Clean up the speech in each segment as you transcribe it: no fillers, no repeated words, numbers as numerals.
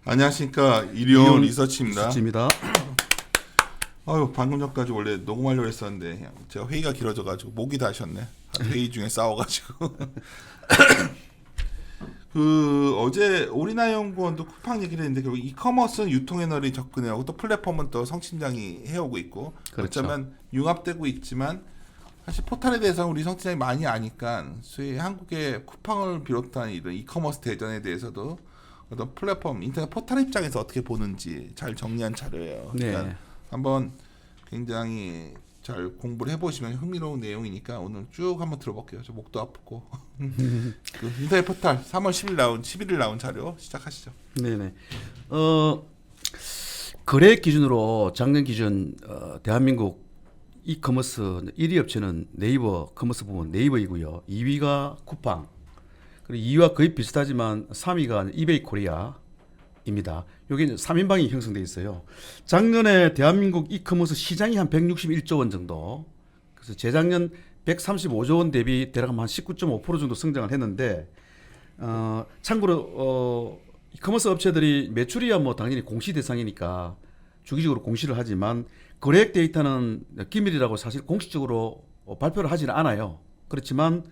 안녕하십니까, 이리온 리서치입니다. 리서치입니다. 아유, 방금 전까지 원래 녹음하려고 했었는데 그냥 제가 회의가 길어져가지고 목이 다셨네. 회의 중에 싸워가지고. 어제 오리나 연구원도 쿠팡 얘기를 했는데 결국 이커머스는 유통 에너지 접근해오고 또 플랫폼은 또 성팀장이 해오고 있고, 그렇죠. 어쩌면 융합되고 있지만 사실 포탈에 대해서는 우리 성팀장이 많이 아니까 소위 한국의 쿠팡을 비롯한 이런 이커머스 대전에 대해서도 어떤 플랫폼 인터넷 포탈 입장에서 어떻게 보는지 잘 정리한 자료예요. 네. 그러니까 한번 굉장히 잘 공부를 해보시면 흥미로운 내용이니까 오늘 쭉 한번 들어볼게요. 저 목도 아프고. 그 인터넷 포탈 3월 11일 나온 자료 시작하시죠. 네네. 거래 기준으로 작년 기준 대한민국 이커머스 1위 업체는 네이버 커머스 부문 네이버이고요. 2위가 쿠팡. 그리고 2위와 거의 비슷하지만 3위가 이베이 코리아입니다. 여기 3인방이 형성돼 있어요. 작년에 대한민국 이커머스 시장이 한 161조 원 정도. 그래서 재작년 135조 원 대비 대략 한 19.5% 정도 성장을 했는데, 참고로 이커머스 업체들이 매출이야 뭐 당연히 공시 대상이니까 주기적으로 공시를 하지만 거래액 데이터는 기밀이라고 사실 공식적으로 발표를 하지는 않아요. 그렇지만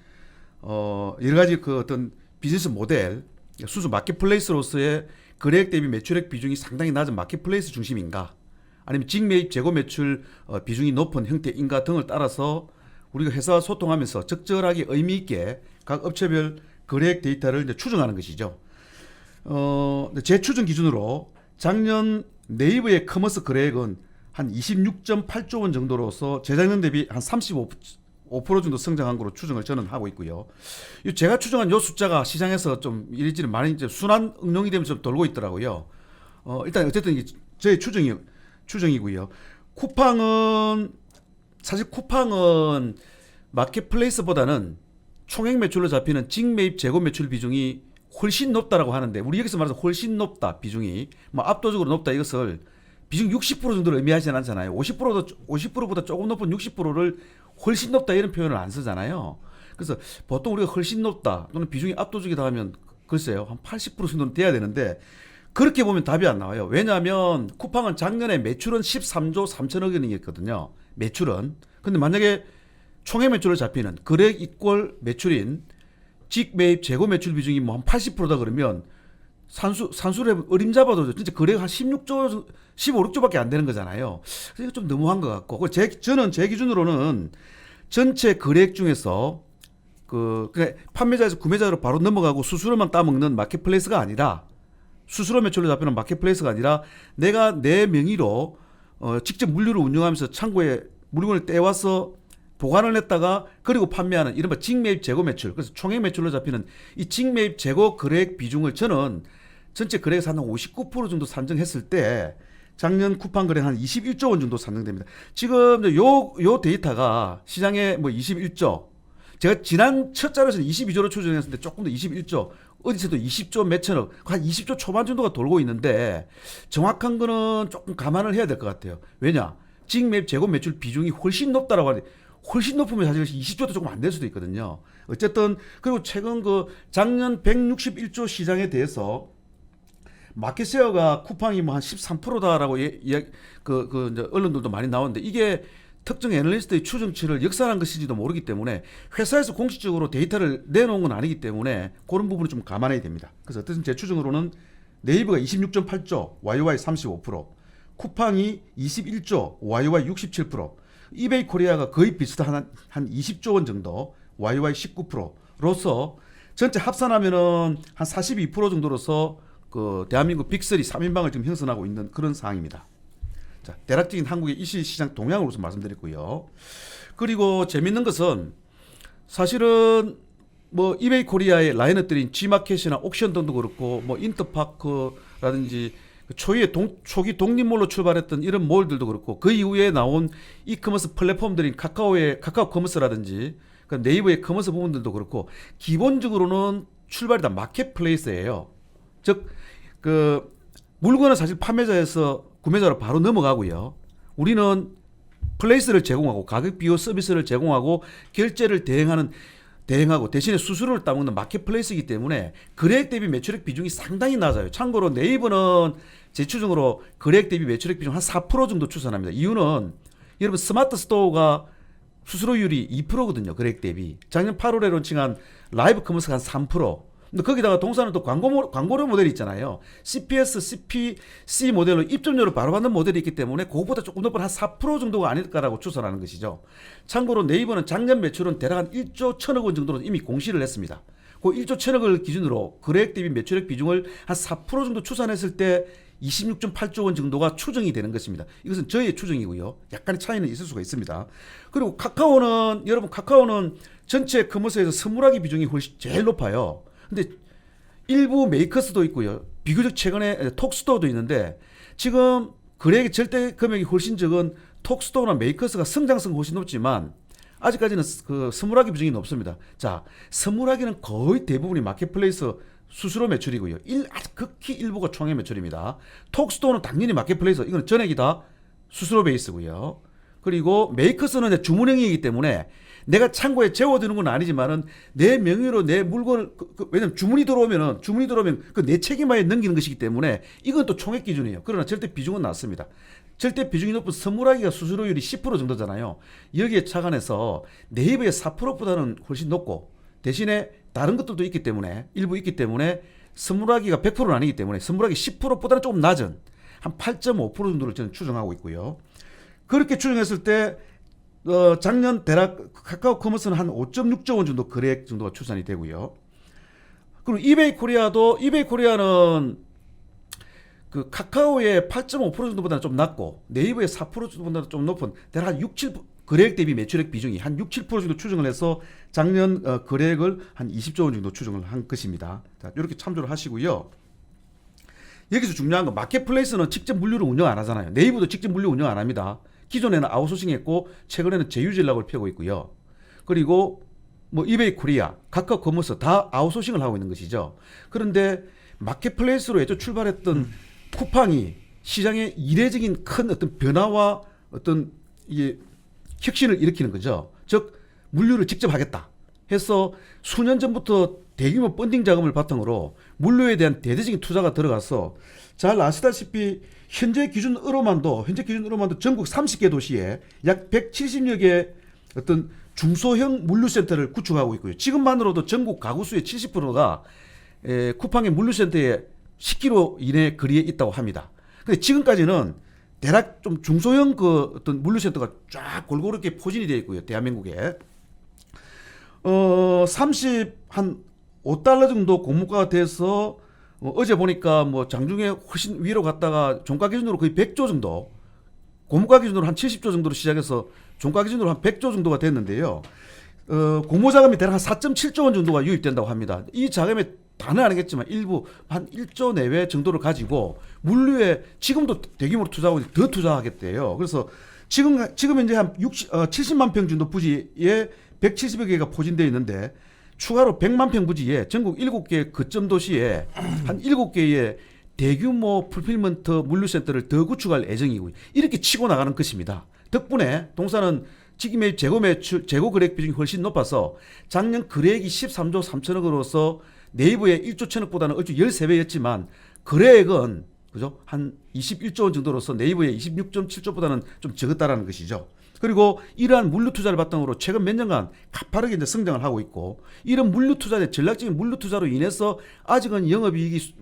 여러 가지 그 어떤 비즈니스 모델, 순수 마켓플레이스로서의 거래액 대비 매출액 비중이 상당히 낮은 마켓플레이스 중심인가, 아니면 직매입 재고 매출 비중이 높은 형태인가 등을 따라서 우리가 회사와 소통하면서 적절하게 의미 있게 각 업체별 거래액 데이터를 이제 추정하는 것이죠. 제 추정 기준으로 작년 네이버의 커머스 거래액은 한 26.8조 원 정도로서 재작년 대비 한 35% 정도 성장한 거로 추정을 저는 하고 있고요. 제가 추정한 이 숫자가 시장에서 좀 이리저리 많이 이제 순환 응용이 되면서 좀 돌고 있더라고요. 일단 어쨌든 이게 제 추정이고요. 사실 쿠팡은 마켓플레이스보다는 총액 매출로 잡히는 직매입 재고 매출 비중이 훨씬 높다라고 하는데, 우리 여기서 말해서 훨씬 높다 비중이 뭐 압도적으로 높다 이것을 비중 60% 정도를 의미하지는 않잖아요. 50%보다 조금 높은 60%를 훨씬 높다 이런 표현을 안 쓰잖아요. 그래서 보통 우리가 훨씬 높다 또는 비중이 압도적이다 하면 글쎄요 한 80% 정도는 돼야 되는데, 그렇게 보면 답이 안 나와요. 왜냐하면 쿠팡은 작년에 매출은 13조 3천억 원이었거든요. 매출은. 근데 만약에 총액 매출을 잡히는 거래액 이꼴 매출인 직매입 재고 매출 비중이 뭐 한 80%다 그러면 산수를 어림잡아도 진짜 거래가 한 16조, 16조밖에 안 되는 거잖아요. 그래서 이거 좀 너무한 것 같고, 저는 제 기준으로는 전체 거래액 중에서 그냥 판매자에서 구매자로 바로 넘어가고 수수료만 따먹는 마켓플레이스가 아니라, 수수료 매출로 잡히는 마켓플레이스가 아니라 내가 내 명의로 직접 물류를 운영하면서 창고에 물건을 떼와서 보관을 했다가 그리고 판매하는 이른바 직매입 재고 매출, 그래서 총액 매출로 잡히는 이 직매입 재고 거래액 비중을 저는 전체 거래액에서 한 59% 정도 산정했을 때 작년 쿠팡 거래 한 21조 원 정도 산정됩니다. 지금 요 데이터가 시장에 뭐 21조, 제가 지난 첫 자료에서는 22조로 추정했는데 조금 더 21조, 어디서도 20조 몇천억, 한 20조 초반 정도가 돌고 있는데 정확한 거는 조금 감안을 해야 될 것 같아요. 왜냐? 직매입 재고 매출 비중이 훨씬 높다라고 하는데, 훨씬 높으면 사실 20조도 조금 안 될 수도 있거든요. 어쨌든 그리고 최근 작년 161조 시장에 대해서 마켓쉐어가 쿠팡이 뭐 한 13%다라고 이제 언론들도 많이 나오는데, 이게 특정 애널리스트의 추정치를 역산한 것인지도 모르기 때문에 회사에서 공식적으로 데이터를 내놓은 건 아니기 때문에 그런 부분을 좀 감안해야 됩니다. 그래서 어쨌든 제 추정으로는 네이버가 26.8조, YY 35%, 쿠팡이 21조, YY 67%, 이베이 코리아가 거의 비슷한 한 20조 원 정도, YY 19%로서 전체 합산하면은 한 42% 정도로서 대한민국 빅3 3인방을 지금 형성하고 있는 그런 상황입니다. 자, 대략적인 한국의 이시장 동향으로 좀 말씀드렸고요. 그리고 재밌는 것은 사실은 뭐 이베이 코리아의 라인업들인 G마켓이나 옥션 등도 그렇고, 뭐 인터파크라든지 초기 독립몰로 출발했던 이런 몰들도 그렇고, 그 이후에 나온 이커머스 플랫폼들인 카카오 커머스라든지 네이버의 커머스 부분들도 그렇고, 기본적으로는 출발이 다 마켓플레이스예요. 즉 물건은 사실 판매자에서 구매자로 바로 넘어가고요. 우리는 플레이스를 제공하고 가격 비교 서비스를 제공하고 결제를 대행하는 대행하고 대신에 수수료를 따먹는 마켓플레이스이기 때문에 거래액 대비 매출액 비중이 상당히 낮아요. 참고로 네이버는 제 추정으로 거래액 대비 매출액 비중 한 4% 정도 추산합니다. 이유는 여러분 스마트 스토어가 수수료율이 2%거든요. 거래액 대비. 작년 8월에 론칭한 라이브 커머스가 한 3%. 근데 거기다가 동사는 또 광고료 모델이 있잖아요. CPS, CPC 모델로 입점료를 바로 받는 모델이 있기 때문에 그것보다 조금 높은 한 4% 정도가 아닐까라고 추산하는 것이죠. 참고로 네이버는 작년 매출은 대략 한 1조 1천억 원 정도로 이미 공시를 했습니다. 그 1조 1천억을 기준으로 거래액 대비 매출액 비중을 한 4% 정도 추산했을 때 26.8조 원 정도가 추정이 되는 것입니다. 이것은 저희의 추정이고요. 약간의 차이는 있을 수가 있습니다. 그리고 여러분 카카오는 전체 커머스에서 선물하기 비중이 훨씬 제일 높아요. 근데 일부 메이커스도 있고요. 비교적 최근에 톡스토어도 있는데 지금 거래액의 절대 금액이 훨씬 적은 톡스토어나 메이커스가 성장성이 훨씬 높지만 아직까지는 그 선물하기 비중이 높습니다. 자, 선물하기는 거의 대부분이 마켓플레이스 수수료 매출이고요. 아주 극히 일부가 총액 매출입니다. 톡스토어는 당연히 마켓플레이스, 이건 전액이 다 수수료 베이스고요. 그리고 메이커스는 주문형이기 때문에 내가 창고에 재워두는 건 아니지만은 내 명의로 내 물건을 왜냐면 주문이 들어오면 그 내 책임하에 넘기는 것이기 때문에 이건 또 총액 기준이에요. 그러나 절대 비중은 낮습니다. 절대 비중이 높은 선물하기가 수수료율이 10% 정도잖아요. 여기에 착안해서 네이버의 4%보다는 훨씬 높고 대신에 다른 것들도 있기 때문에 일부 있기 때문에 선물하기가 100%는 아니기 때문에 선물하기 10%보다는 조금 낮은 한 8.5% 정도를 저는 추정하고 있고요. 그렇게 추정했을 때 작년 대략 카카오 커머스는 한 5.6조 원 정도 거래액 정도가 추산이 되고요. 그리고 이베이 코리아는 그 카카오의 8.5% 정도보다는 좀 낮고 네이버의 4% 정도보다는 좀 높은 대략 한 6, 7 거래액 대비 매출액 비중이 한 6, 7% 정도 추정을 해서 작년 거래액을 한 20조 원 정도 추정을 한 것입니다. 자, 이렇게 참조를 하시고요. 여기서 중요한 건 마켓플레이스는 직접 물류를 운영 안 하잖아요. 네이버도 직접 물류 운영 안 합니다. 기존에는 아웃소싱했고 최근에는 제휴 전략을 펴고 있고요. 그리고 뭐 이베이 코리아, 카카오 커머스 다 아웃소싱을 하고 있는 것이죠. 그런데 마켓플레이스로 애초 출발했던 쿠팡이 시장에 이례적인 큰 어떤 변화와 어떤 이게 혁신을 일으키는 거죠. 즉 물류를 직접 하겠다 해서 수년 전부터 대규모 펀딩 자금을 바탕으로 물류에 대한 대대적인 투자가 들어가서 잘 아시다시피 현재 기준으로만도 전국 30개 도시에 약 170여 개 어떤 중소형 물류센터를 구축하고 있고요. 지금만으로도 전국 가구 수의 70%가 쿠팡의 물류센터에 10km 이내 거리에 있다고 합니다. 근데 지금까지는 대략 좀 중소형 그 어떤 물류센터가 쫙 골고루 이렇게 포진이 되어 있고요. 대한민국에 30한 5달러 정도 공모가가 돼서 어제 보니까 뭐 장중에 훨씬 위로 갔다가 종가 기준으로 거의 100조 정도, 고무가 기준으로 한 70조 정도로 시작해서 종가 기준으로 한 100조 정도가 됐는데요. 공모 자금이 대략 한 4.7조 원 정도가 유입된다고 합니다. 이 자금에 다는 아니겠지만 일부 한 1조 내외 정도를 가지고 물류에 지금도 대규모로 투자하고 더 투자하겠대요. 그래서 지금 현재 한 70만 평 정도 부지에 170여 개가 포진되어 있는데 추가로 100만 평 부지에 전국 7개 거점 도시에 한 7개의 대규모 풀필먼트 물류센터를 더 구축할 예정이고 이렇게 치고 나가는 것입니다. 덕분에 동사는 직매입 재고 거래액 비중이 훨씬 높아서 작년 거래액이 13조 3천억으로서 네이버의 1조 1천억보다는 얼추 13배였지만 거래액은 그죠? 한 21조 원 정도로서 네이버의 26.7조보다는 좀 적었다라는 것이죠. 그리고 이러한 물류 투자를 바탕으로 최근 몇 년간 가파르게 이제 성장을 하고 있고 이런 물류 투자의 전략적인 물류 투자로 인해서 아직은 영업이익이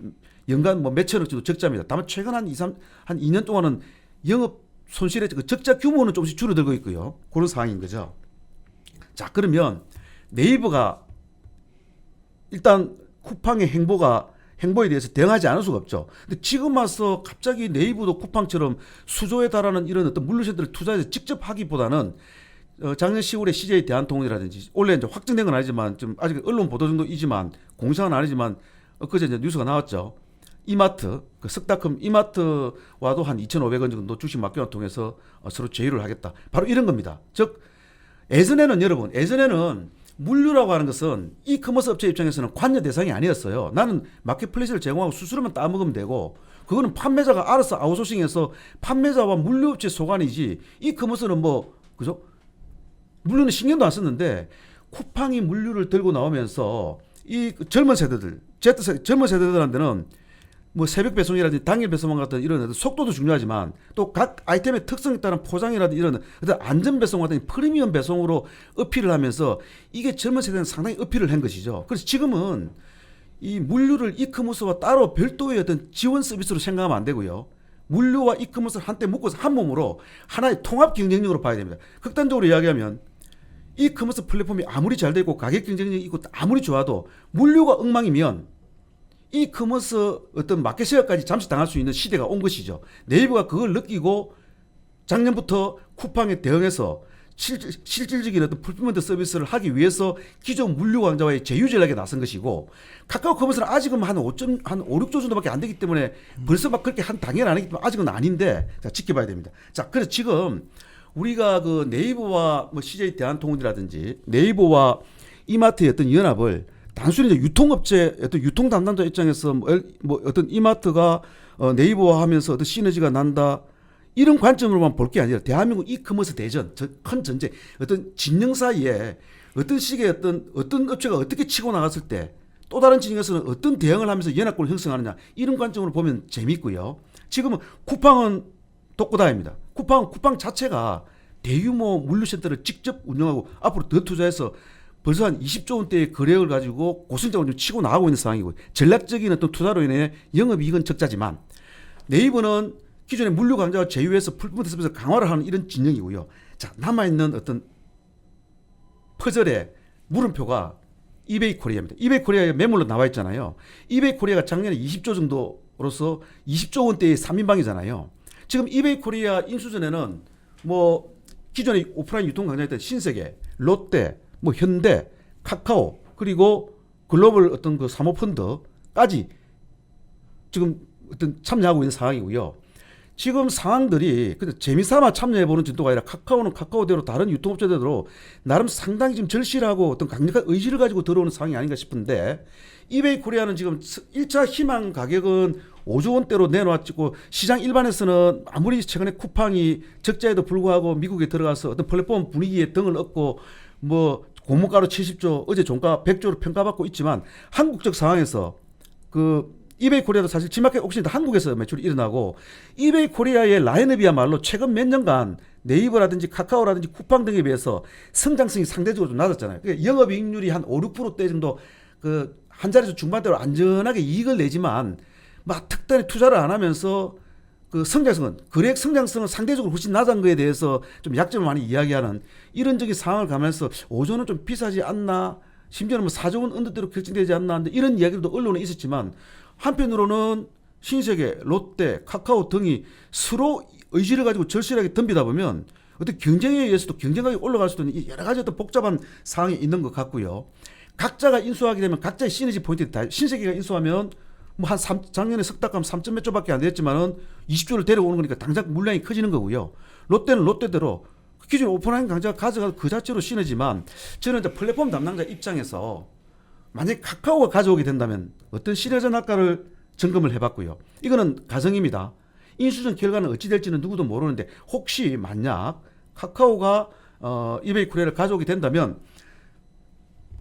연간 뭐 몇천억 정도 적자입니다. 다만 최근 한 2년 동안은 영업 손실의 그 적자 규모는 조금씩 줄어들고 있고요. 그런 상황인 거죠. 자, 그러면 네이버가 일단 쿠팡의 행보에 대해서 대응하지 않을 수가 없죠. 근데 지금 와서 갑자기 네이버도 쿠팡처럼 수조에 달하는 이런 어떤 물류센터를 투자해서 직접 하기보다는 작년 10월에 CJ 대한통운이라든지 원래 이제 확정된 건 아니지만 좀 아직 언론 보도 정도이지만 공식은 아니지만 엊그제 이제 뉴스가 나왔죠. 이마트, 그 석다컴 이마트와도 한 2,500원 정도 주식 맡겨를 통해서 서로 제휴를 하겠다. 바로 이런 겁니다. 즉 예전에는 물류라고 하는 것은 이커머스 업체 입장에서는 관여 대상이 아니었어요. 나는 마켓플레이스를 제공하고 수수료만 따먹으면 되고 그거는 판매자가 알아서 아웃소싱해서 판매자와 물류업체 소관이지 이커머스는 뭐 그죠? 물류는 신경도 안 썼는데 쿠팡이 물류를 들고 나오면서 이 젊은 세대들, 젊은 세대들한테는 뭐 새벽 배송이라든지 당일 배송 같은 이런 속도도 중요하지만 또 각 아이템의 특성에 따른 포장이라든지 이런 어떤 안전 배송 같은 프리미엄 배송으로 어필을 하면서 이게 젊은 세대는 상당히 어필을 한 것이죠. 그래서 지금은 이 물류를 이커머스와 따로 별도의 어떤 지원 서비스로 생각하면 안 되고요. 물류와 이커머스를 한때 묶어서 한 몸으로 하나의 통합 경쟁력으로 봐야 됩니다. 극단적으로 이야기하면 이커머스 플랫폼이 아무리 잘 되고 가격 경쟁력이 있고 아무리 좋아도 물류가 엉망이면 이커머스 어떤 마켓쉐어까지 잠시 당할 수 있는 시대가 온 것이죠. 네이버가 그걸 느끼고 작년부터 쿠팡에 대응해서 실질적인 어떤 풀필먼트 서비스를 하기 위해서 기존 물류 왕자와의 제휴전략에 나선 것이고, 카카오 커머스는 아직은 한 5, 6조 정도밖에 안 되기 때문에 벌써 막 그렇게 한 당연 안 하기 때문에 아직은 아닌데, 자, 지켜봐야 됩니다. 자, 그래서 지금 우리가 그 네이버와 뭐 CJ 대한통운이라든지 네이버와 이마트의 어떤 연합을 단순히 이제 유통업체 어떤 유통 담당자 입장에서 뭐 어떤 이마트가 네이버와 하면서 어떤 시너지가 난다, 이런 관점으로만 볼 게 아니라 대한민국 이커머스 대전, 큰 전쟁, 어떤 진영 사이에 어떤 식의 어떤 업체가 어떻게 치고 나갔을 때 또 다른 진영에서는 어떤 대응을 하면서 연합군을 형성하느냐, 이런 관점으로 보면 재밌고요. 지금은 쿠팡은 독고다입니다. 쿠팡 자체가 대규모 물류센터를 직접 운영하고 앞으로 더 투자해서 벌써 한 20조 원대의 거래액을 가지고 고성장을 좀 치고 나가고 있는 상황이고, 전략적인 어떤 투자로 인해 영업이익은 적자지만 네이버는 기존의 물류 강자와 제휴해서 풀품먼트 서비스 강화를 하는 이런 진영이고요. 자, 남아있는 어떤 퍼즐의 물음표가 이베이 코리아입니다. 이베이 코리아에 매물로 나와 있잖아요. 이베이 코리아가 작년에 20조 정도로서 20조 원대의 3인방이잖아요. 지금 이베이 코리아 인수 전에는 뭐 기존의 오프라인 유통 강자였던 신세계, 롯데, 뭐 현대, 카카오, 그리고 글로벌 어떤 그 사모펀드까지 지금 어떤 참여하고 있는 상황이고요. 지금 상황들이 재미삼아 참여해보는 정도가 아니라 카카오는 카카오대로 다른 유통업체대로 나름 상당히 좀 절실하고 어떤 강력한 의지를 가지고 들어오는 상황이 아닌가 싶은데, 이베이 코리아는 지금 1차 희망 가격은 5조 원대로 내놓았고, 시장 일반에서는 아무리 최근에 쿠팡이 적자에도 불구하고 미국에 들어가서 어떤 플랫폼 분위기에 등을 얻고 뭐 고물가로 70조, 어제 종가 100조로 평가받고 있지만, 한국적 상황에서 그 이베이 코리아도 사실 G마켓 옥션도 한국에서 매출이 일어나고, 이베이 코리아의 라인업이야말로 최근 몇 년간 네이버라든지 카카오라든지 쿠팡 등에 비해서 성장성이 상대적으로 좀 낮았잖아요. 그러니까 영업이익률이 한 5, 6%대 정도 그 한 자리에서 중반대로 안전하게 이익을 내지만 막 특단의 투자를 안 하면서 그 성장성은, 거래액 성장성은 상대적으로 훨씬 낮은 거에 대해서 좀 약점을 많이 이야기하는 이런적인 상황을 가면서 5조는 좀 비싸지 않나, 심지어는 뭐 4조 원 언더대로 결정되지 않나, 이런 이야기도 언론에 있었지만, 한편으로는 신세계, 롯데, 카카오 등이 서로 의지를 가지고 절실하게 덤비다 보면 어떤 경쟁에 의해서도 경쟁력이 올라갈 수도 있는 여러 가지 어떤 복잡한 상황이 있는 것 같고요. 각자가 인수하게 되면 각자의 시너지 포인트가 다, 신세계가 인수하면 뭐 한 작년에 석달감 3점 몇 조밖에 안 됐지만은 20조를 데려오는 거니까 당장 물량이 커지는 거고요. 롯데는 롯데대로 기존 오프라인 강자가 가져가 그 자체로 시너지만, 저는 이제 플랫폼 담당자 입장에서 만약에 카카오가 가져오게 된다면 어떤 시너지 효과를 점검을 해봤고요. 이거는 가정입니다. 인수전 결과는 어찌 될지는 누구도 모르는데, 혹시 만약 카카오가 이베이 코리아를 가져오게 된다면,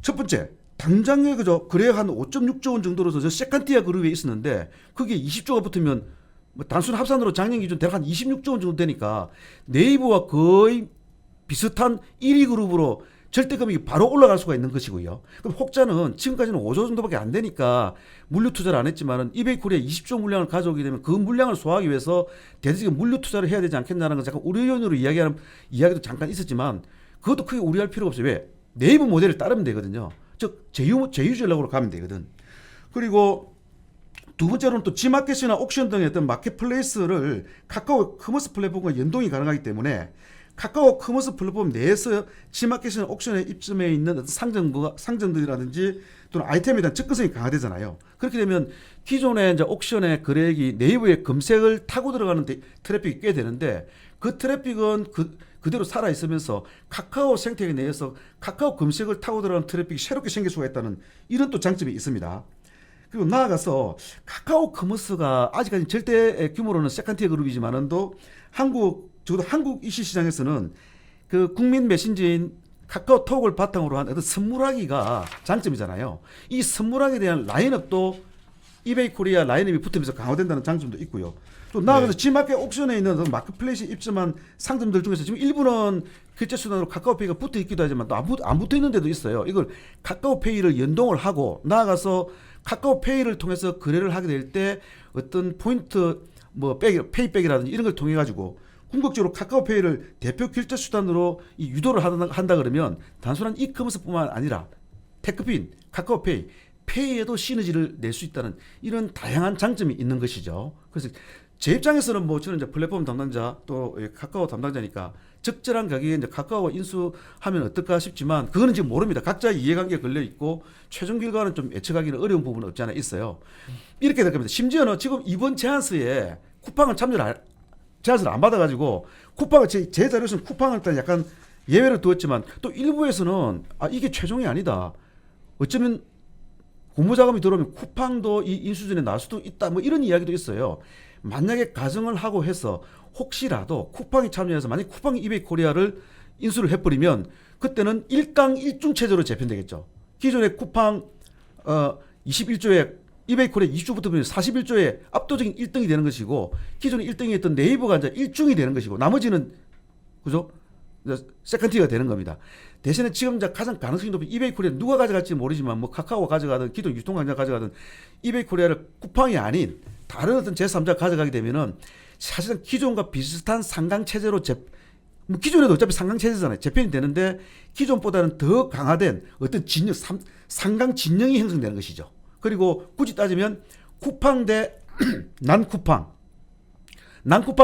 첫 번째, 당장에 그저 거래액 한 5.6조 원 정도로서 저 세컨티어 그룹에 있었는데, 그게 20조가 붙으면 뭐 단순 합산으로 작년 기준 대략 한 26조 원 정도 되니까 네이버와 거의 비슷한 1위 그룹으로 절대 금액이 바로 올라갈 수가 있는 것이고요. 그럼 혹자는 지금까지는 5조 정도밖에 안 되니까 물류 투자를 안 했지만은 이베이 코리아 20조 물량을 가져오게 되면 그 물량을 소화하기 위해서 대대적인 물류 투자를 해야 되지 않겠냐는 건 잠깐 우려연으로 이야기하는 이야기도 잠깐 있었지만, 그것도 크게 우려할 필요가 없어요. 왜? 네이버 모델을 따르면 되거든요. 즉 제휴 전략으로 가면 되거든. 그리고 두 번째로는 또 G마켓이나 옥션 등의 어떤 마켓플레이스를 카카오 커머스 플랫폼과 연동이 가능하기 때문에, 카카오 커머스 플랫폼 내에서 G마켓이나 옥션에 입점해 있는 어떤 상점들이라든지 또는 아이템에 대한 접근성이 강화되잖아요. 그렇게 되면 기존의 이제 옥션의 거래액이 네이버의 검색을 타고 들어가는 트래픽이 꽤 되는데, 그 트래픽은 그대로 살아 있으면서 카카오 생태계 내에서 카카오 검색을 타고 들어가는 트래픽이 새롭게 생길 수가 있다는 이런 또 장점이 있습니다. 그리고 나아가서 카카오 커머스가 아직까지 절대 규모로는 세컨티어 그룹이지만은도 적어도 한국 이시 시장에서는 그 국민 메신저인 카카오톡을 바탕으로 한 어떤 선물하기가 장점이잖아요. 이 선물하기에 대한 라인업도 이베이 코리아 라인업이 붙으면서 강화된다는 장점도 있고요. 또 나아가서 G마켓 옥션에 있는 마켓플레이스에 입점한 상점들 중에서 지금 일부는 결제 수단으로 카카오페이가 붙어 있기도 하지만 또 안 붙어 있는 데도 있어요. 이걸 카카오페이를 연동을 하고 나아가서 카카오페이를 통해서 거래를 하게 될 때 어떤 포인트 뭐 페이백이라든지 이런 걸 통해 가지고 궁극적으로 카카오페이를 대표 결제 수단으로 이 유도를 한다 그러면 단순한 이커머스뿐만 아니라 테크핀, 카카오페이, 페이에도 시너지를 낼 수 있다는 이런 다양한 장점이 있는 것이죠. 그래서 제 입장에서는 뭐 저는 이제 플랫폼 담당자 또 카카오 담당자니까 적절한 가격에 이제 카카오와 인수하면 어떨까 싶지만 그거는 지금 모릅니다. 각자의 이해관계가 걸려 있고 최종 결과는 좀 예측하기는 어려운 부분은 없지 않아 있어요. 이렇게 될 겁니다. 심지어는 지금 이번 제안서에 쿠팡을 제안서를 안 받아가지고 쿠팡을 제 자료에서는 쿠팡을 일단 약간 예외를 두었지만 또 일부에서는 이게 최종이 아니다. 어쩌면 공모자금이 들어오면 쿠팡도 이 인수전에 나올 수도 있다. 뭐 이런 이야기도 있어요. 만약에 가정을 하고 해서 혹시라도 쿠팡이 참여해서 만약 쿠팡이 이베이 코리아를 인수를 해버리면 그때는 1강 1중 체제로 재편되겠죠. 기존의 쿠팡 21조에 이베이 코리아 2주부터 41조에 압도적인 1등이 되는 것이고 기존에 1등이 했던 네이버가 이제 1중이 되는 것이고 나머지는 그죠? 세컨티가 되는 겁니다. 대신에 지금 가장 가능성이 높은 이베이 코리아 누가 가져갈지 모르지만 뭐 카카오가 가져가든 기존 유통관자가 가져가든 이베이 코리아를 쿠팡이 아닌 다른 어떤 제3자가 가져가게 되면은 사실은 기존과 비슷한 상강 체제로 뭐 기존에도 어차피 상강 체제잖아요. 재편이 되는데 기존보다는 더 강화된 어떤 진영 상강 진영이 형성되는 것이죠. 그리고 굳이 따지면 쿠팡 대 난쿠팡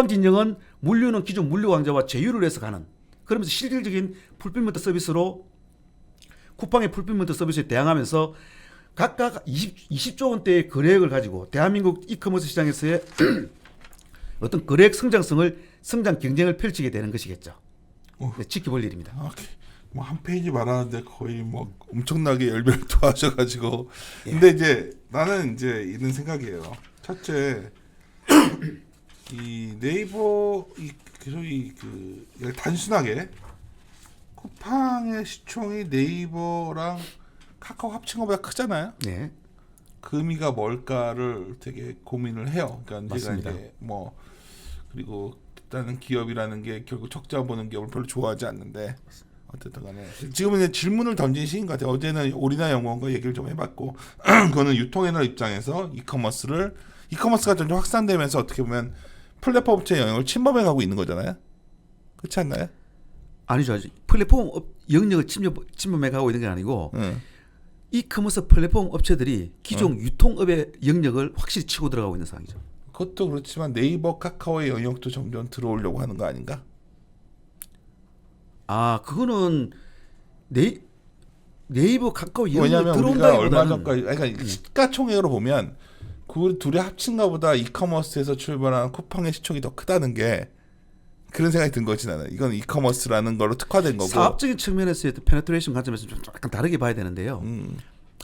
진영은 물류는 기존 물류왕자와 제휴를 해서 가는 그러면서 실질적인 풀필먼트 서비스로 쿠팡의 풀필먼트 서비스에 대항하면서 각각 20조 원대의 거래액을 가지고 대한민국 이커머스 시장에서의 어떤 거래액 성장 경쟁을 펼치게 되는 것이겠죠. 네, 지켜볼 일입니다. 뭐 한 페이지 말하는데 거의 뭐 엄청나게 열변을 토하셔가지고 근데 이제 나는 이제 이런 생각이에요. 첫째 이 네이버 소위 단순하게 쿠팡의 시총이 네이버랑 카카오 합친 것보다 크잖아요. 네. 그 의미가 뭘까를 되게 고민을 해요. 그러니까 맞습니다. 제가 이제 뭐 그리고 일단은 기업이라는 게 결국 적자 보는 기업을 별로 좋아하지 않는데 어쨌든 간에 지금은 이제 질문을 던진 시인 것 같아요. 어제는 오리나 연구원과 얘기를 좀 해봤고 그거는 유통회사 입장에서 이커머스가 점점 확산되면서 어떻게 보면 플랫폼 업체의 영역을 침범해가고 있는 거잖아요. 그렇지 않나요? 아니죠. 플랫폼 영역을 침범해가고 있는 게 아니고 이커머스 플랫폼 업체들이 기존 유통업의 영역을 확실히 치고 들어가고 있는 상황이죠. 그것도 그렇지만 네이버, 카카오의 영역도 점점 들어오려고 하는 거 아닌가? 그거는 네이버, 카카오 영역에 왜냐하면 우리가 들어온다기보다는 얼마 전까지 그러니까 시가총액으로 보면 그 둘이 합친 것보다 이커머스에서 출발한 쿠팡의 시총이 더 크다는 게 그런 생각이 든 거지 나는. 이건 이커머스라는 걸로 특화된 거고. 사업적인 측면에서의 페네트레이션 관점에서 좀 약간 다르게 봐야 되는데요.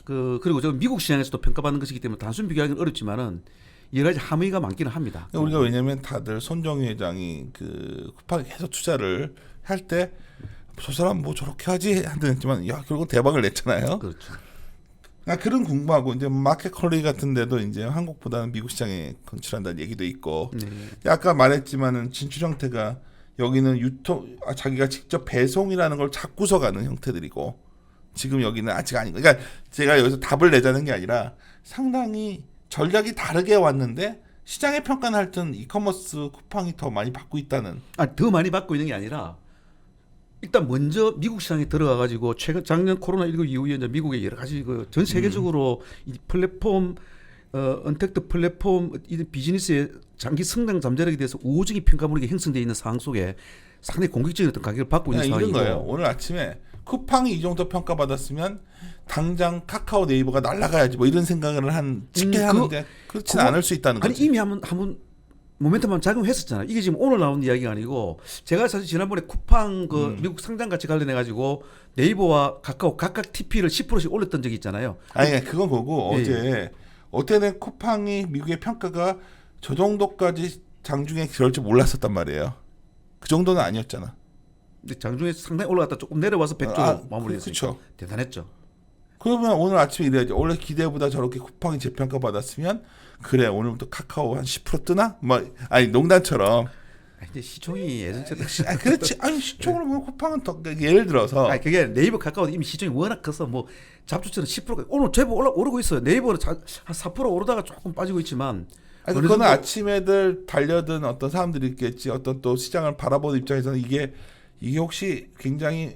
그리고 저 미국 시장에서도 평가받는 것이기 때문에 단순 비교하기는 어렵지만은 여러 가지 함의가 많기는 합니다. 우리가 왜냐면 다들 손정희 회장이 그 쿠팡에 계속 투자를 할 때 저 사람 뭐 저렇게 하지 한다 했지만 야 결국 대박을 냈잖아요. 그렇죠. 그런 궁금하고 이제 마켓 컬리 같은 데도 이제 한국보다는 미국 시장에 건출한다는 얘기도 있고 아까 말했지만은 진출 형태가 여기는 자기가 직접 배송이라는 걸 자꾸서 가는 형태들이고 지금 여기는 아직 아닌 거. 그러니까 제가 여기서 답을 내자는 게 아니라 상당히 전략이 다르게 왔는데 시장의 평가는 하여튼 이커머스 쿠팡이 더 많이 받고 있다는. 더 많이 받고 있는 게 아니라 일단 먼저 미국 시장에 들어가 가지고 작년 코로나19 이후에 이제 미국의 여러 가지 전 세계적으로 이 플랫폼 언택트 플랫폼 이 비즈니스의 장기 성장 잠재력에 대해서 우호적인 평가물이 형성되어 있는 상황 속에 상당히 공격적인 어떤 가격을 받고 있는 이런 상황이고 거예요. 오늘 아침에 쿠팡이 이 정도 평가받았으면 당장 카카오 네이버가 날아가야지 뭐 이런 생각을 쉽게 하는데 그렇지는 않을 수 있다는 거지. 아니 이미 한번 모멘텀만 작용했었잖아요. 이게 지금 오늘 나온 이야기가 아니고 제가 사실 지난번에 쿠팡 미국 상장 가치 관련해 가지고 네이버와 카카오 각각 TP를 10%씩 올렸던 적이 있잖아요. 아니 그건 그거고 어제 어제는 쿠팡이 미국의 평가가 저 정도까지 장중에 그럴 줄 몰랐었단 말이에요. 그 정도는 아니었잖아. 근데 장중에 상당히 올라갔다 조금 내려와서 100조로 마무리했으니까 그쵸. 대단했죠. 그러면 오늘 아침에 이래야지. 원래 기대보다 저렇게 쿠팡이 재평가 받았으면 그래 오늘부터 카카오 한 10% 뜨나? 뭐 아니 농담처럼. 근데 시총이 예전처럼 아 그렇지. 아니 시총으로 보면 쿠팡은 더 예를 들어서 아니 그게 네이버 카카오도 이미 시총이 워낙 커서 뭐 잡초처럼 10%가 오늘 제법 오르고 있어요. 네이버는 한 4% 오르다가 조금 빠지고 있지만 아니, 어느 그거는 정도- 아침에들 달려든 어떤 사람들이 있겠지. 어떤 또 시장을 바라보는 입장에서는 이게 혹시 굉장히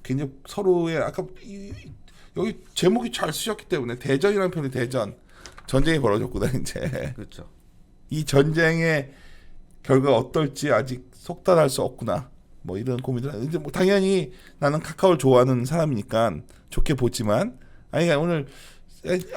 굉장히 서로의 아까 여기 제목이 잘 쓰셨기 때문에 대전이라는 표현이 대전 전쟁이 벌어졌구나 이제. 그렇죠. 이 전쟁의 결과가 어떨지 아직 속단할 수 없구나. 뭐 이런 고민들. 이제 뭐 당연히 나는 카카오를 좋아하는 사람이니까 좋게 보지만 아니 그러니까 오늘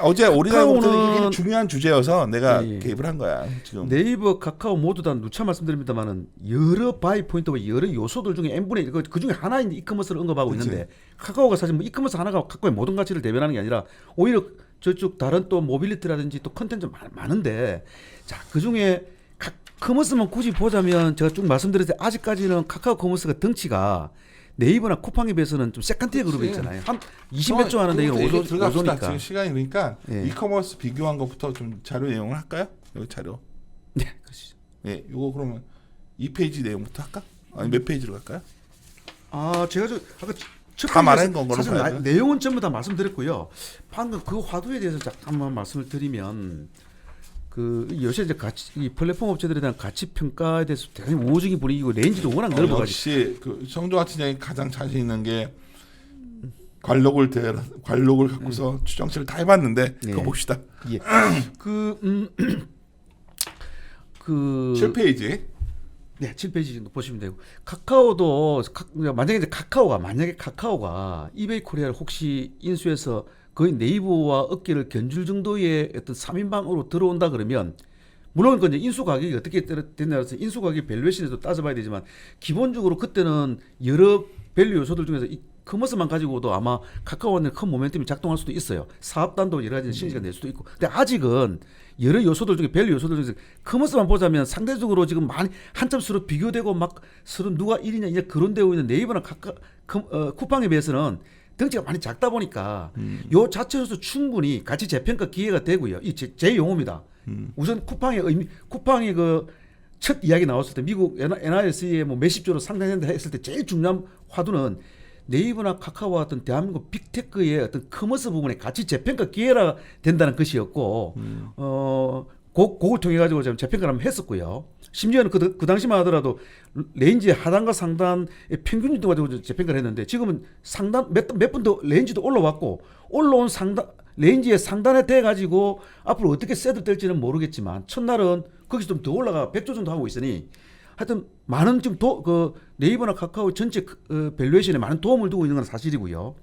어제 오리나이부터 이게 굉장히 중요한 주제여서 내가 예. 개입을 한 거야 지금. 네이버, 카카오 모두 다 누차 말씀드립니다만은 여러 바이 포인트와 여러 요소들 중에 n분의 1, 그 중에 하나인 이커머스를 언급하고 그치. 있는데 카카오가 사실 뭐 이커머스 하나가 카카오의 모든 가치를 대변하는 게 아니라 오히려 저쪽 다른 또 모빌리티라든지 또 컨텐츠 많은데 자, 그 중에 커머스만 굳이 보자면 제가 쭉 말씀드렸을 때 아직까지는 카카오 커머스가 덩치가 네이버나 쿠팡에 비해서는 좀 세컨티어 그룹에 있잖아요. 한 20몇 조 하는데 이건 그것도 얘기 들어갑시다. 5조니까. 지금 시간이 그러니까 예. 이커머스 비교한 것부터 좀 자료 내용을 할까요? 여기 자료. 네, 그렇죠. 예, 이거 그러면 2페이지 내용부터 할까? 아니 몇 페이지로 갈까요? 아, 제가 아까 첫 다 페이지에서 말한 건 사실 봐야 돼요? 내용은 전부 다 말씀드렸고요. 방금 그 화두에 대해서 잠깐만 말씀을 드리면 그 요새 이제 이 플랫폼 업체들에 대한 가치 평가에 대해서 대단히 우호적인 분위기고 레인지도 워낙 넓어가지고 역시 그 성종화 팀장이 가장 자신 있는 게 관록을 갖고서 추정치를 다 해봤는데 네. 그거 봅시다. 예. 그 7페이지. 네, 7페이지 정도 보시면 되고 카카오도 만약에 카카오가 이베이 코리아를 혹시 인수해서 거의 네이버와 어깨를 견줄 정도의 어떤 3인방으로 들어온다 그러면 물론 그 이제 인수 가격이 어떻게 됐냐라서 인수 가격 밸류에이션에도 따져봐야 되지만 기본적으로 그때는 여러 밸류 요소들 중에서 이 커머스만 가지고도 아마 카카오는 큰 모멘텀이 작동할 수도 있어요. 사업단도 여러 가지 신지가 낼 수도 있고. 근데 아직은 여러 요소들 중에 밸류 요소들 중에서 커머스만 보자면 상대적으로 지금 많이 한참 서로 비교되고 막 서로 누가 1위냐 이제 거론되고 있는 네이버나 쿠팡에 비해서는 덩치가 많이 작다 보니까 요 자체로서 충분히 가치 재평가 기회가 되고요. 이 제 용어입니다. 우선 쿠팡의 그 첫 이야기 나왔을 때 미국 NIS의 뭐 몇십 조로 상당된다 했을 때 제일 중요한 화두는 네이버나 카카오와 같은 대한민국 빅테크의 어떤 커머스 부분의 가치 재평가 기회가 된다는 것이었고 그걸 통해 가지고 지금 재평가를 한번 했었고요. 심지어는 그 당시만 하더라도 레인지의 하단과 상단의 평균도 가지고 재평가를 했는데 지금은 상단 몇 번 더 레인지도 올라왔고 올라온 상단 레인지의 상단에 돼 가지고 앞으로 어떻게 셋업될지는 모르겠지만 첫날은 거기서 좀 더 올라가 100조 정도 하고 있으니 하여튼 많은 지금 그 네이버나 카카오 전체 밸류에이션에 많은 도움을 두고 있는 건 사실이고요.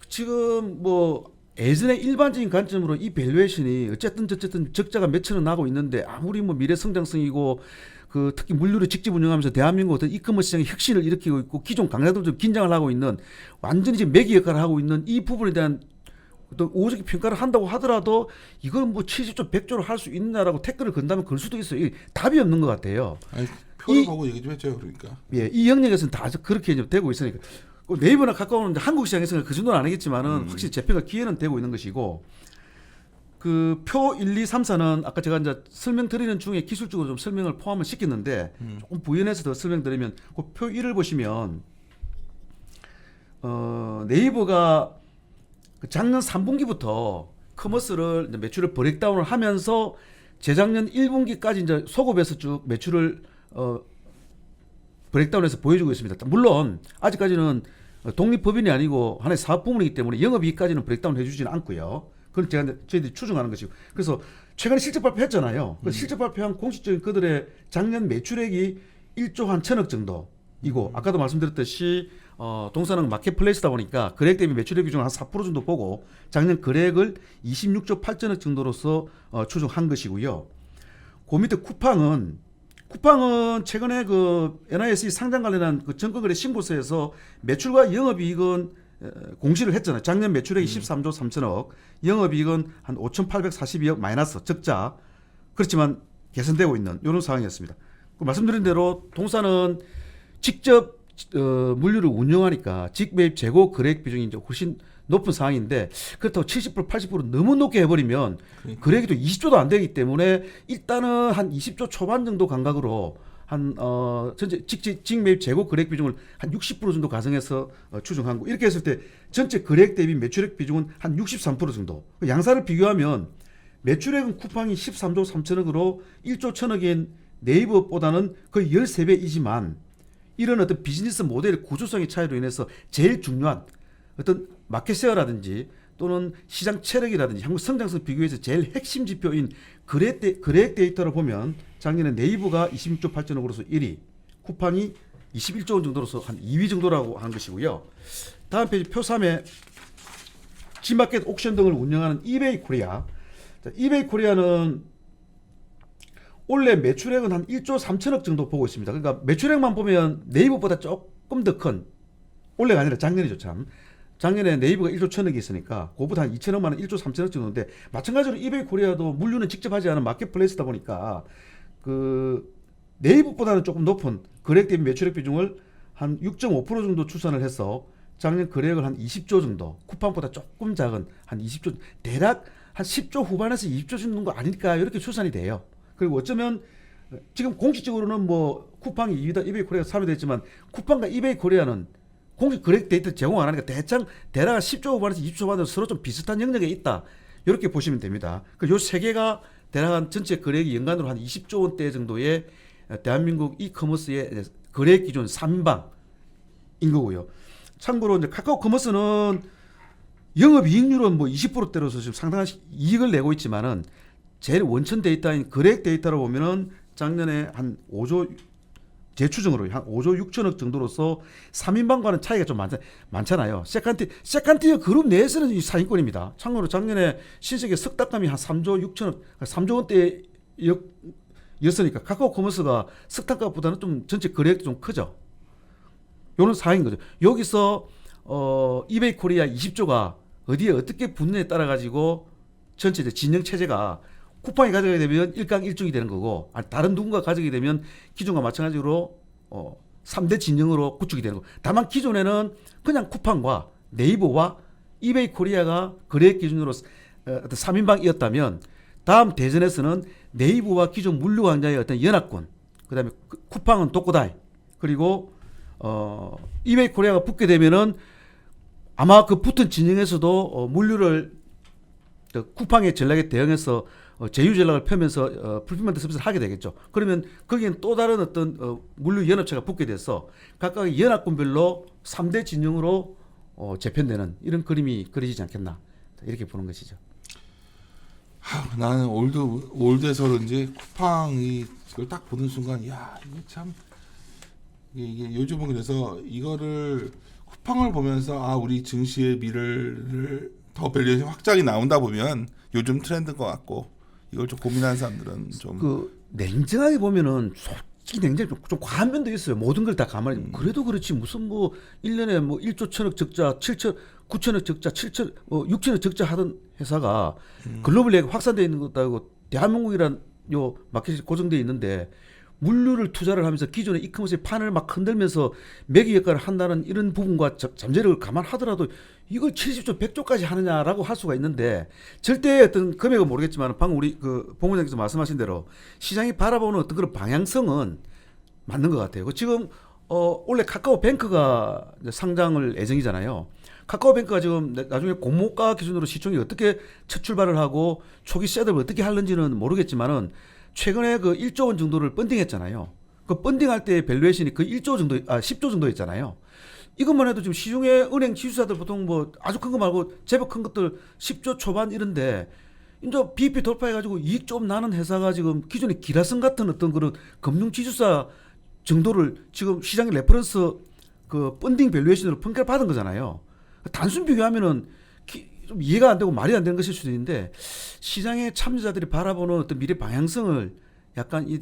지금 뭐 예전에 일반적인 관점으로 이 밸류에이션이 어쨌든 적자가 몇천원 나고 있는데 아무리 뭐 미래 성장성이고 그 특히 물류를 직접 운영하면서 대한민국 어떤 이커머스 시장의 혁신을 일으키고 있고 기존 강자들도 긴장을 하고 있는 완전히 지금 매기 역할을 하고 있는 이 부분에 대한 또 우호적 평가를 한다고 하더라도 이걸 뭐 70조 100조로 할 수 있나라고 태클을 건다면 걸 수도 있어요. 이 답이 없는 것 같아요. 아니, 표를 보고 얘기 좀 해줘요 그러니까. 예, 이 영역에서는 다 그렇게 이제 되고 있으니까 네이버나 카카오는 한국 시장에서는 그 정도는 아니겠지만은 확실히 재평가 기회는 되고 있는 것이고 그 표 1, 2, 3, 4는 아까 제가 이제 설명드리는 중에 기술적으로 좀 설명을 포함을 시켰는데 조금 부연해서 더 설명드리면 그 표 1을 보시면 네이버가 그 작년 3분기부터 커머스를 이제 매출을 브레이크다운을 하면서 재작년 1분기까지 이제 소급해서 쭉 매출을 브레이크다운해서 보여주고 있습니다. 물론 아직까지는 독립법인이 아니고 하나의 사업 부문이기 때문에 영업이익까지는 브레이크다운 해주지는 않고요. 그건 저희들이 추정하는 것이고. 그래서 최근에 실적 발표했잖아요. 그 실적 발표한 공식적인 그들의 작년 매출액이 1조 한 1,000억 정도이고 아까도 말씀드렸듯이 동사는 마켓플레이스다 보니까 거래액 대비 매출액 비중을 한 4% 정도 보고 작년 거래액을 26조 8천억 정도로서 추정한 것이고요. 그 밑에 쿠팡은 최근에 그 NISE 상장 관련한 그 정권거래 신고서에서 매출과 영업이익은 공시를 했잖아요. 작년 매출액이 13조 3천억, 영업이익은 한 5,842억 마이너스 적자. 그렇지만 개선되고 있는 이런 상황이었습니다. 말씀드린 대로 동사는 직접 물류를 운영하니까 직매입 재고 거래액 비중이 이제 훨씬 높은 상황인데 그렇다고 70% 80% 너무 높게 해버리면 그러니까. 거래액이 또 20조도 안 되기 때문에 일단은 한 20조 초반 정도 감각으로 한 전체 직매입 재고 거래액 비중을 한 60% 정도 가정해서 추정한 거 이렇게 했을 때 전체 거래액 대비 매출액 비중은 한 63% 정도. 양사를 비교하면 매출액은 쿠팡이 13조 3천억으로 1조 1천억인 네이버보다는 거의 13배이지만 이런 어떤 비즈니스 모델의 구조성의 차이로 인해서 제일 중요한 어떤 마켓쉐어라든지 또는 시장 체력이라든지 한국 성장성 비교에서 제일 핵심 지표인 거래액 데이터를 보면 작년에 네이버가 26조 8천억으로서 1위, 쿠팡이 21조 원 정도로서 한 2위 정도라고 하는 것이고요. 다음 페이지 표 3에 G마켓 옥션 등을 운영하는 이베이 코리아. 자, 이베이 코리아는 올해 매출액은 한 1조 3천억 정도 보고 있습니다. 그러니까 매출액만 보면 네이버보다 조금 더 큰 올해가 아니라 작년이죠 참. 작년에 네이버가 1조 1천억이 있으니까 그보다 한 2천억만 원 1조 3천억 정도인데 마찬가지로 이베이 코리아도 물류는 직접 하지 않은 마켓플레이스다 보니까 그 네이버보다는 조금 높은 거래액 대비 매출액 비중을 한 6.5% 정도 추산을 해서 작년 거래액을 한 20조 정도 쿠팡보다 조금 작은 한 20조 대략 한 10조 후반에서 20조 정도 아닐까 이렇게 추산이 돼요. 그리고 어쩌면 지금 공식적으로는 뭐 쿠팡이 2위다 이베이 코리아가 3위 됐지만 쿠팡과 이베이 코리아는 공식 거래액 데이터 제공 안 하니까 대략 10조 후반에서 20조 후반으로 서로 좀 비슷한 영역에 있다. 이렇게 보시면 됩니다. 요 세 개가 대략 한 전체 거래액이 연간으로 한 20조 원대 정도의 대한민국 이커머스의 거래액 기준 3인방인 거고요. 참고로 이제 카카오 커머스는 영업이익률은 뭐 20%대로서 지금 상당한 이익을 내고 있지만은 제일 원천 데이터인 거래액 데이터로 보면은 작년에 한 5조 재추정으로 한 5조 6천억 정도로서 3인방과는 차이가 좀 많잖아요. 세컨티어 그룹 내에서는 이 상위권입니다. 참고로 작년에 신세계 석닷감이 한 3조 6천억, 3조 원대였으니까 카카오 커머스가 석닷감보다는 좀 전체 거래액도 좀 크죠. 요런 사인 거죠. 여기서 이베이 코리아 20조가 어디에 어떻게 붙느냐에 따라 가지고 전체 진영 체제가 쿠팡이 가져가게 되면 1강 1중이 되는 거고 다른 누군가 가져가게 되면 기존과 마찬가지로 3대 진영으로 구축이 되는 거고 다만 기존에는 그냥 쿠팡과 네이버와 이베이 코리아가 거래액 기준으로 어떤 3인방이었다면 다음 대전에서는 네이버와 기존 물류 왕자의 어떤 연합군 그다음에 쿠팡은 도코다이 그리고 이베이 코리아가 붙게 되면은 아마 그 붙은 진영에서도 물류를 쿠팡의 전략에 대응해서 제휴 전략을 펴면서 풀필먼트 서비스를 하게 되겠죠. 그러면 거기엔 또 다른 어떤 물류 연합체가 붙게 돼서 각각의 연합군별로 3대 진영으로 재편되는 이런 그림이 그려지지 않겠나 이렇게 보는 것이죠. 나는 올드에서 그런지 쿠팡이 이걸 딱 보는 순간 야 이게 참 이게 요즘은 그래서 이거를 쿠팡을 보면서 우리 증시의 미래를 더 밸류에이션 확장이 나온다 보면 요즘 트렌드인 것 같고 이걸 좀 고민하는 사람들은 좀 냉정하게 보면은 솔직히 냉정하게 좀 과한 면도 있어요. 모든 걸 다 감안해. 그래도 그렇지 무슨 뭐 1년에 뭐 1조 1천억 적자 9천억 적자 6천억 적자 하던 회사가 글로벌 확산되어 있는 것도 아니고 대한민국이란 요 마켓이 고정되어 있는데 물류를 투자를 하면서 기존의 이커머스의 판을 막 흔들면서 매기 역할을 한다는 이런 부분과 잠재력을 감안하더라도 이걸 70조, 100조까지 하느냐라고 할 수가 있는데 절대 어떤 금액은 모르겠지만 방금 우리 봉 원장께서 말씀하신 대로 시장이 바라보는 어떤 그런 방향성은 맞는 것 같아요. 지금 원래 카카오뱅크가 상장을 예정이잖아요. 카카오뱅크가 지금 나중에 공모가 기준으로 시총이 어떻게 첫 출발을 하고 초기 셋업을 어떻게 하는지는 모르겠지만은 최근에 그 1조 원 정도를 펀딩했잖아요. 그 펀딩할 때 밸류에이션이 그 1조 정도, 10조 정도였잖아요. 이것만 해도 지금 시중에 은행 지주사들 보통 뭐 아주 큰 거 말고 제법 큰 것들 10조 초반 이런데 이제 BEP 돌파해가지고 이익 좀 나는 회사가 지금 기존의 기라성 같은 어떤 그런 금융 지주사 정도를 지금 시장의 레퍼런스 그 펀딩 밸류에이션으로 평가를 받은 거잖아요. 단순 비교하면은 좀 이해가 안 되고 말이 안 되는 것일 수도 있는데 시장의 참여자들이 바라보는 어떤 미래 방향성을 약간 이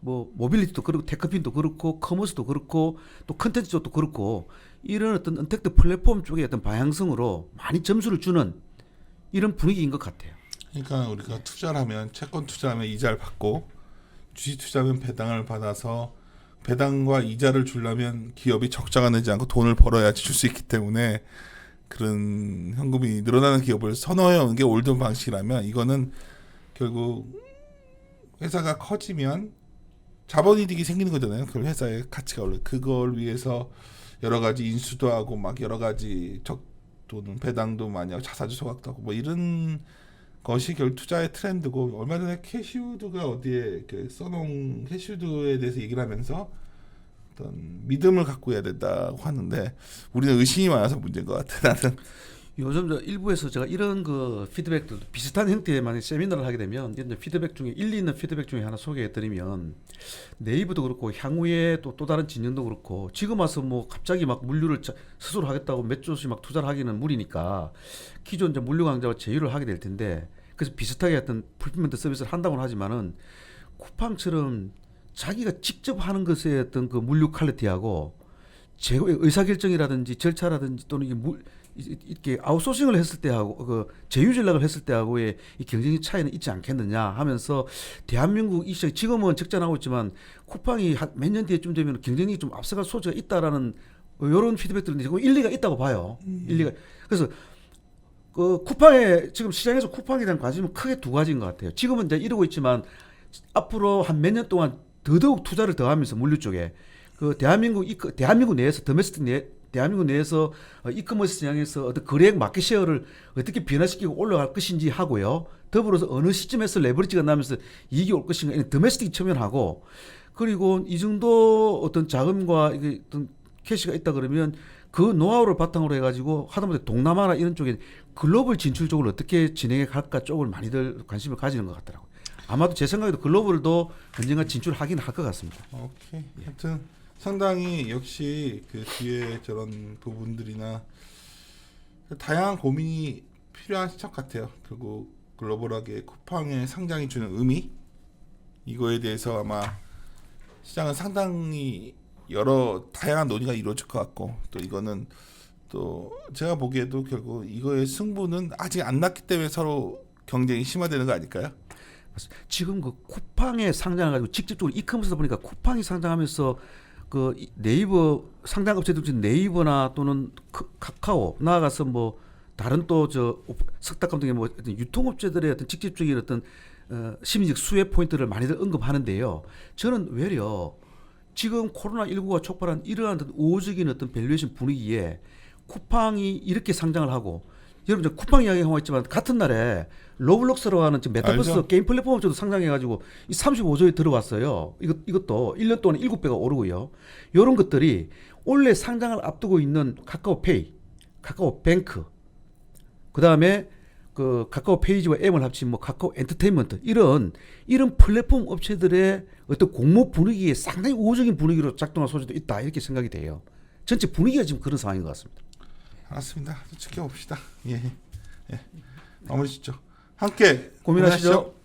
뭐 모빌리티도 그렇고 테크핀도 그렇고 커머스도 그렇고 또 컨텐츠 쪽도 그렇고 이런 어떤 언택트 플랫폼 쪽의 어떤 방향성으로 많이 점수를 주는 이런 분위기인 것 같아요. 그러니까 우리가 투자를 하면 채권 투자하면 이자를 받고 주식 투자하면 배당을 받아서 배당과 이자를 주려면 기업이 적자가 내지 않고 돈을 벌어야지 줄 수 있기 때문에 그런 현금이 늘어나는 기업을 선호해 오는 게 올드 방식이라면 이거는 결국 회사가 커지면 자본이득이 생기는 거잖아요. 그 회사의 가치가 올라. 그걸 위해서 여러 가지 인수도 하고 막 여러 가지 또는 배당도 많이 하고 자사주 소각도 하고 뭐 이런 것이 결국 투자의 트렌드고 얼마 전에 캐시우드가 어디에 써놓은 캐시우드에 대해서 얘기를 하면서 어떤 믿음을 갖고 해야 된다고 하는데 우리는 의심이 많아서 문제인 것 같아. 나는 요즘 저 일부에서 제가 이런 그 피드백도 비슷한 형태의 만약 세미나를 하게 되면 이런 피드백 중에 일리 있는 피드백 중에 하나 소개해 드리면 네이버도 그렇고 향후에 또 다른 진영도 그렇고 지금 와서 뭐 갑자기 막 물류를 스스로 하겠다고 몇 조씩 막 투자를 하기는 무리니까 기존 이제 물류 강자와 제휴를 하게 될 텐데 그래서 비슷하게 어떤 풀필먼트 서비스를 한다고는 하지만은 쿠팡처럼 자기가 직접 하는 것의 어떤 그 물류 퀄리티하고 제고의 의사결정이라든지 절차라든지 또는 이렇게 아웃소싱을 했을 때하고 그 제휴 전략을 했을 때하고의 이 경쟁의 차이는 있지 않겠느냐 하면서 대한민국 이 시장 지금은 적자나고 있지만 쿠팡이 한 몇 년 뒤에쯤 되면 경쟁이 좀 앞서갈 소지가 있다라는 이런 피드백들은 이제 일리가 있다고 봐요. 일리가 그래서 그 쿠팡에 지금 시장에서 쿠팡에 대한 관심은 크게 두 가지인 것 같아요. 지금은 이제 이러고 있지만 앞으로 한 몇 년 동안 더더욱 투자를 더하면서 물류 쪽에 그 대한민국 내에서 대한민국 내에서 이커머스 시장에서 어떤 거래액 마켓 쉐어를 어떻게 변화시키고 올라갈 것인지 하고요. 더불어서 어느 시점에서 레버리지가 나면서 이익이 올 것인가 이런 도메스틱 측면하고 그리고 이 정도 어떤 자금과 이게 어떤 캐시가 있다 그러면 그 노하우를 바탕으로 해가지고 하다못해 동남아나 이런 쪽에 글로벌 진출 쪽을 어떻게 진행해 갈까 쪽을 많이들 관심을 가지는 것 같더라고요. 아마도 제 생각에도 글로벌도 언젠가 진출하긴 할 것 같습니다. 오케이. 하여튼 상당히 역시 그 뒤에 저런 부분들이나 다양한 고민이 필요한 시점 같아요. 결국 글로벌하게 쿠팡의 상장이 주는 의미 이거에 대해서 아마 시장은 상당히 여러 다양한 논의가 이루어질 것 같고 또 이거는 또 제가 보기에도 결국 이거의 승부는 아직 안 났기 때문에 서로 경쟁이 심화되는 거 아닐까요? 지금 그 쿠팡에 상장을 가지고 직접적으로 이커머스다 보니까 쿠팡이 상장하면서 그 네이버 상장 업체들 중 네이버나 또는 카카오 나아가서 뭐 다른 또 저 석닷컴 등의 뭐 유통업체들의 어떤 직접적인 어떤 심리적 수혜 포인트를 많이들 언급하는데요. 저는 외려 지금 코로나19가 촉발한 이러한 어떤 우호적인 어떤 밸류에이션 분위기에 쿠팡이 이렇게 상장을 하고 여러분 저 쿠팡 이야기 하고 있지만 같은 날에 로블록스라고 하는 지금 메타버스 알죠? 게임 플랫폼 업체도 상장해가지고 이 35조에 들어왔어요. 이것도 1년 동안 7배가 오르고요. 이런 것들이 원래 상장을 앞두고 있는 카카오페이, 카카오뱅크, 그 다음에 그 카카오 페이지와 M을 합친 뭐 카카오 엔터테인먼트 이런 플랫폼 업체들의 어떤 공모 분위기에 상당히 우호적인 분위기로 작동할 소지도 있다 이렇게 생각이 돼요. 전체 분위기가 지금 그런 상황인 것 같습니다. 알았습니다. 지켜봅시다. 예. 마무리 짓죠. 함께 고민하시죠.